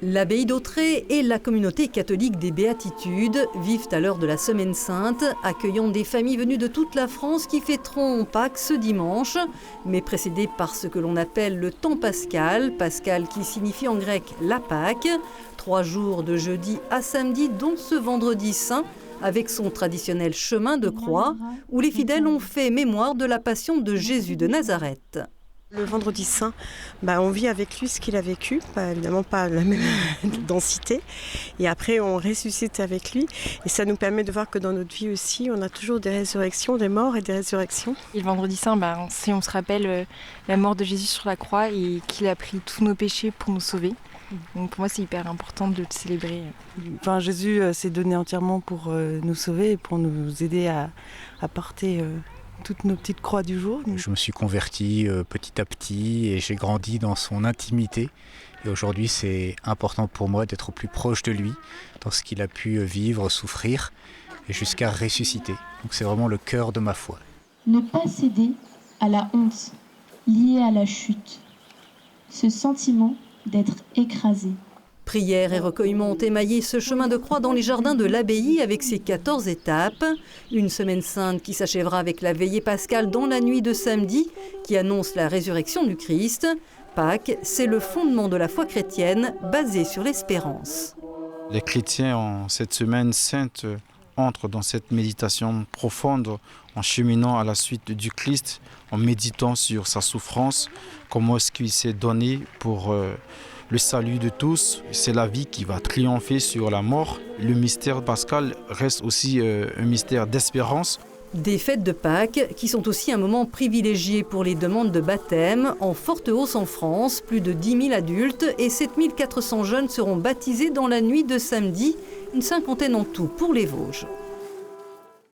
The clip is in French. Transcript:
L'abbaye d'Autrey et la communauté catholique des Béatitudes vivent à l'heure de la Semaine Sainte, accueillant des familles venues de toute la France qui fêteront Pâques ce dimanche, mais précédées par ce que l'on appelle le temps pascal, pascal qui signifie en grec la Pâque, 3 jours de jeudi à samedi, dont ce vendredi saint, avec son traditionnel chemin de croix, où les fidèles ont fait mémoire de la passion de Jésus de Nazareth. Le vendredi saint, on vit avec lui ce qu'il a vécu, évidemment pas la même densité. Et après, on ressuscite avec lui. Et ça nous permet de voir que dans notre vie aussi, on a toujours des résurrections, des morts et des résurrections. Et le vendredi saint, on se rappelle la mort de Jésus sur la croix et qu'il a pris tous nos péchés pour nous sauver. Donc pour moi, c'est hyper important de le célébrer. Jésus s'est donné entièrement pour nous sauver et pour nous aider à porter toutes nos petites croix du jour. Je me suis converti petit à petit et j'ai grandi dans son intimité. Et aujourd'hui, c'est important pour moi d'être au plus proche de lui, dans ce qu'il a pu vivre, souffrir, et jusqu'à ressusciter. Donc c'est vraiment le cœur de ma foi. Ne pas céder à la honte liée à la chute. Ce sentiment d'être écrasé. Prières et recueillements ont émaillé ce chemin de croix dans les jardins de l'abbaye avec ses 14 étapes. Une semaine sainte qui s'achèvera avec la veillée pascale dans la nuit de samedi qui annonce la résurrection du Christ. Pâques, c'est le fondement de la foi chrétienne basée sur l'espérance. Les chrétiens en cette semaine sainte entrent dans cette méditation profonde en cheminant à la suite du Christ, en méditant sur sa souffrance, comment est-ce qu'il s'est donné pour le salut de tous. C'est la vie qui va triompher sur la mort. Le mystère pascal reste aussi un mystère d'espérance. Des fêtes de Pâques qui sont aussi un moment privilégié pour les demandes de baptême, en forte hausse en France. Plus de 10 000 adultes et 7 400 jeunes seront baptisés dans la nuit de samedi, une cinquantaine en tout pour les Vosges.